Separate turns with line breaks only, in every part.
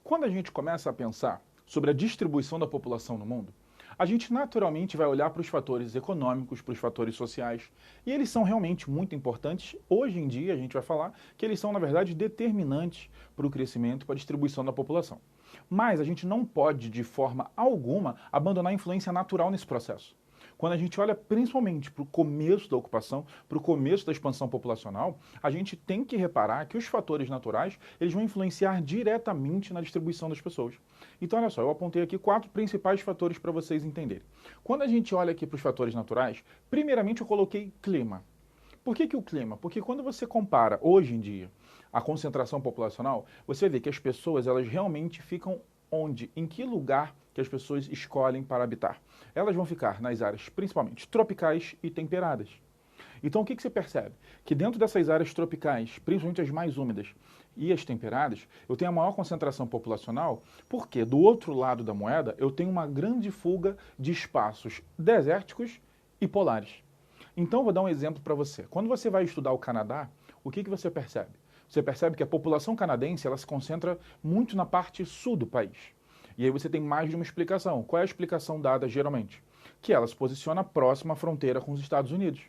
Quando a gente começa a pensar sobre a distribuição da população no mundo, a gente naturalmente vai olhar para os fatores econômicos, para os fatores sociais, e eles são realmente muito importantes. Hoje em dia, a gente vai falar que eles são, na verdade, determinantes para o crescimento, para a distribuição da população. Mas a gente não pode, de forma alguma, abandonar a influência natural nesse processo. Quando a gente olha principalmente para o começo da ocupação, para o começo da expansão populacional, a gente tem que reparar que os fatores naturais eles vão influenciar diretamente na distribuição das pessoas. Então, olha só, eu apontei aqui 4 principais fatores para vocês entenderem. Quando a gente olha aqui para os fatores naturais, primeiramente eu coloquei clima. Por que o clima? Porque quando você compara, hoje em dia, a concentração populacional, você vê que as pessoas elas realmente ficam onde, em que lugar que as pessoas escolhem para habitar. Elas vão ficar nas áreas principalmente tropicais e temperadas. Então o que você percebe? Que dentro dessas áreas tropicais, principalmente as mais úmidas e as temperadas, eu tenho a maior concentração populacional, porque do outro lado da moeda eu tenho uma grande fuga de espaços desérticos e polares. Então vou dar um exemplo para você. Quando você vai estudar o Canadá, o que você percebe? Você percebe que a população canadense ela se concentra muito na parte sul do país. E aí você tem mais de uma explicação. Qual é a explicação dada geralmente? Que ela se posiciona próxima à fronteira com os Estados Unidos.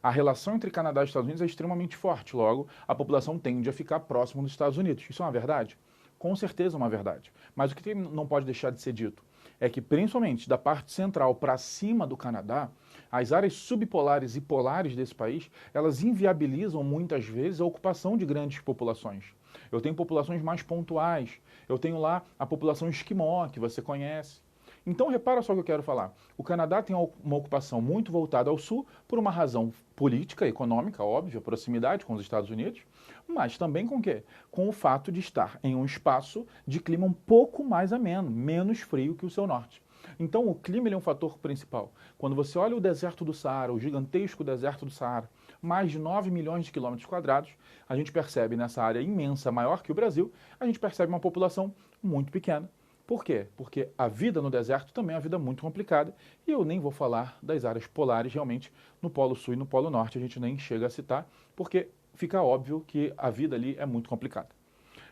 A relação entre Canadá e Estados Unidos é extremamente forte, logo, a população tende a ficar próxima dos Estados Unidos. Isso é uma verdade? Com certeza é uma verdade. Mas o que não pode deixar de ser dito é que, principalmente da parte central para cima do Canadá, as áreas subpolares e polares desse país, elas inviabilizam muitas vezes a ocupação de grandes populações. Eu tenho populações mais pontuais, eu tenho lá a população esquimó, que você conhece. Então, repara só o que eu quero falar. O Canadá tem uma ocupação muito voltada ao sul por uma razão política, econômica, óbvia, proximidade com os Estados Unidos, mas também com o quê? Com o fato de estar em um espaço de clima um pouco mais ameno, menos frio que o seu norte. Então, o clima ele é um fator principal. Quando você olha o deserto do Saara, o gigantesco deserto do Saara, mais de 9 milhões de quilômetros quadrados, a gente percebe nessa área imensa, maior que o Brasil, a gente percebe uma população muito pequena. Por quê? Porque a vida no deserto também é uma vida muito complicada e eu nem vou falar das áreas polares realmente no Polo Sul e no Polo Norte, a gente nem chega a citar, porque fica óbvio que a vida ali é muito complicada.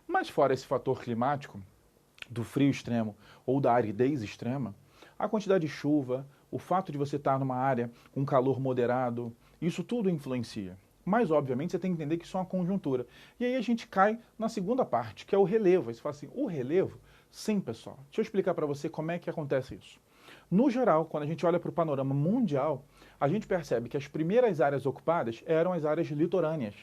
Mas fora esse fator climático, do frio extremo ou da aridez extrema, a quantidade de chuva, o fato de você estar numa área com calor moderado, isso tudo influencia. Mas, obviamente, você tem que entender que isso é uma conjuntura. E aí a gente cai na segunda parte, que é o relevo. Aí você fala assim, o relevo? Sim, pessoal. Deixa eu explicar para você como é que acontece isso. No geral, quando a gente olha para o panorama mundial, a gente percebe que as primeiras áreas ocupadas eram as áreas litorâneas.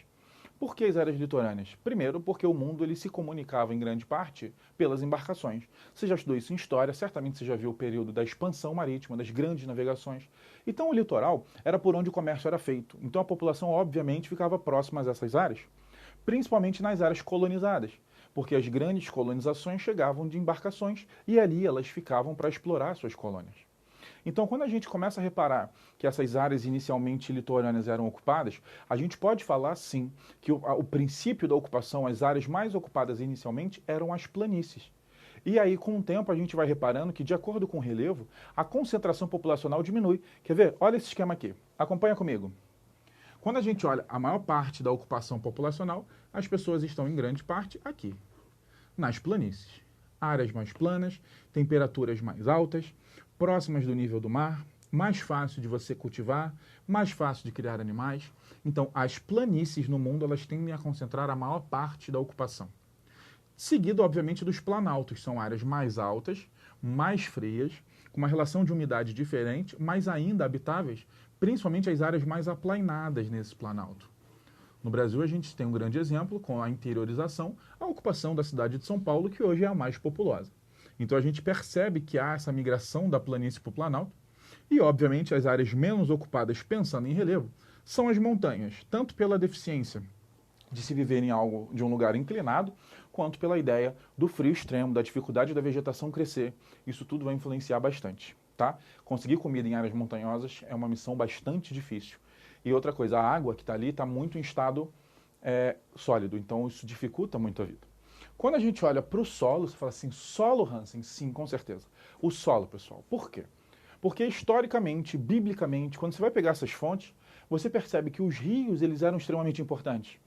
Por que as áreas litorâneas? Primeiro, porque o mundo ele se comunicava em grande parte pelas embarcações. Você já estudou isso em história, certamente você já viu o período da expansão marítima, das grandes navegações. Então o litoral era por onde o comércio era feito. Então a população, obviamente, ficava próxima a essas áreas, principalmente nas áreas colonizadas, porque as grandes colonizações chegavam de embarcações e ali elas ficavam para explorar suas colônias. Então, quando a gente começa a reparar que essas áreas inicialmente litorâneas eram ocupadas, a gente pode falar, sim, que o princípio da ocupação, as áreas mais ocupadas inicialmente, eram as planícies. E aí, com o tempo, a gente vai reparando que, de acordo com o relevo, a concentração populacional diminui. Quer ver? Olha esse esquema aqui. Acompanha comigo. Quando a gente olha a maior parte da ocupação populacional, as pessoas estão em grande parte aqui, nas planícies. Áreas mais planas, temperaturas mais altas, próximas do nível do mar, mais fácil de você cultivar, mais fácil de criar animais. Então, as planícies no mundo, elas tendem a concentrar a maior parte da ocupação. Seguido, obviamente, dos planaltos, são áreas mais altas, mais frias, com uma relação de umidade diferente, mas ainda habitáveis, principalmente as áreas mais aplainadas nesse planalto. No Brasil, a gente tem um grande exemplo com a interiorização, a ocupação da cidade de São Paulo, que hoje é a mais populosa. Então a gente percebe que há essa migração da planície para o planalto e, obviamente, as áreas menos ocupadas, pensando em relevo, são as montanhas, tanto pela deficiência de se viver em algo de um lugar inclinado, quanto pela ideia do frio extremo, da dificuldade da vegetação crescer. Isso tudo vai influenciar bastante, tá? Conseguir comida em áreas montanhosas é uma missão bastante difícil. E outra coisa, a água que está ali está muito em estado sólido, então isso dificulta muito a vida. Quando a gente olha para o solo, você fala assim, solo, Hansen? Sim, com certeza. O solo, pessoal. Por quê? Porque historicamente, biblicamente, quando você vai pegar essas fontes, você percebe que os rios eles eram extremamente importantes.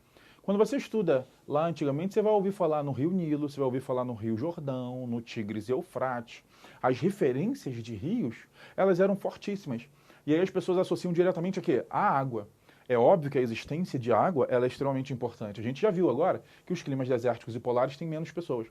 Quando você estuda lá antigamente, você vai ouvir falar no Rio Nilo, você vai ouvir falar no Rio Jordão, no Tigres e Eufrates. As referências de rios, elas eram fortíssimas. E aí as pessoas associam diretamente a quê? A água. É óbvio que a existência de água ela é extremamente importante. A gente já viu agora que os climas desérticos e polares têm menos pessoas.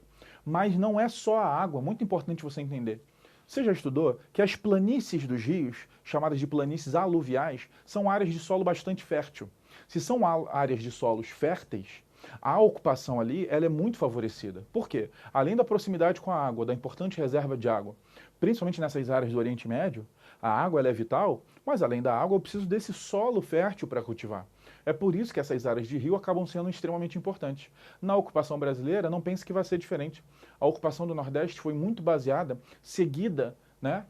Mas não é só a água, muito importante você entender. Você já estudou que as planícies dos rios, chamadas de planícies aluviais, são áreas de solo bastante fértil. Se são áreas de solos férteis, a ocupação ali ela é muito favorecida. Por quê? Além da proximidade com a água, da importante reserva de água, principalmente nessas áreas do Oriente Médio, a água ela é vital, mas além da água eu preciso desse solo fértil para cultivar. É por isso que essas áreas de rio acabam sendo extremamente importantes. Na ocupação brasileira, não pense que vai ser diferente. A ocupação do Nordeste foi muito baseada, seguida, né,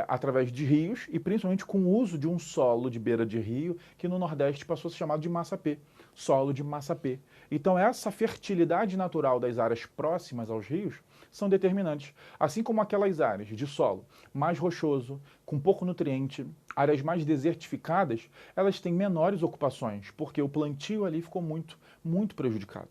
através de rios e principalmente com o uso de um solo de beira de rio que no Nordeste passou a ser chamado de massapê, solo de massapê. Então essa fertilidade natural das áreas próximas aos rios são determinantes, assim como aquelas áreas de solo mais rochoso, com pouco nutriente, áreas mais desertificadas, elas têm menores ocupações, porque o plantio ali ficou muito prejudicado.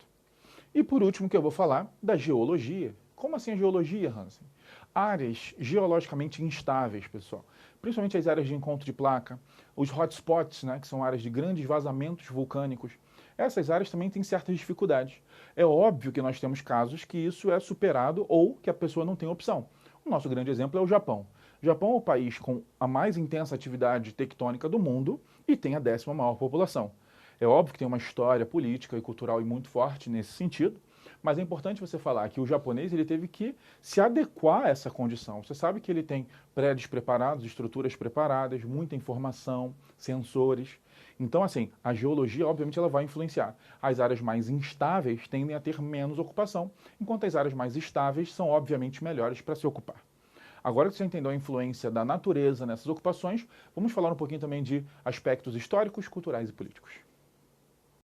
E por último que eu vou falar da geologia. Como assim a geologia, Hansen? Áreas geologicamente instáveis, pessoal. Principalmente as áreas de encontro de placa, os hotspots, né, que são áreas de grandes vazamentos vulcânicos. Essas áreas também têm certas dificuldades. É óbvio que nós temos casos que isso é superado ou que a pessoa não tem opção. O nosso grande exemplo é o Japão. O Japão é o país com a mais intensa atividade tectônica do mundo e tem a 10ª maior população. É óbvio que tem uma história política e cultural e muito forte nesse sentido, mas é importante você falar que o japonês ele teve que se adequar a essa condição. Você sabe que ele tem prédios preparados, estruturas preparadas, muita informação, sensores. Então, assim, a geologia, obviamente, ela vai influenciar. As áreas mais instáveis tendem a ter menos ocupação, enquanto as áreas mais estáveis são, obviamente, melhores para se ocupar. Agora que você entendeu a influência da natureza nessas ocupações, vamos falar um pouquinho também de aspectos históricos, culturais e políticos.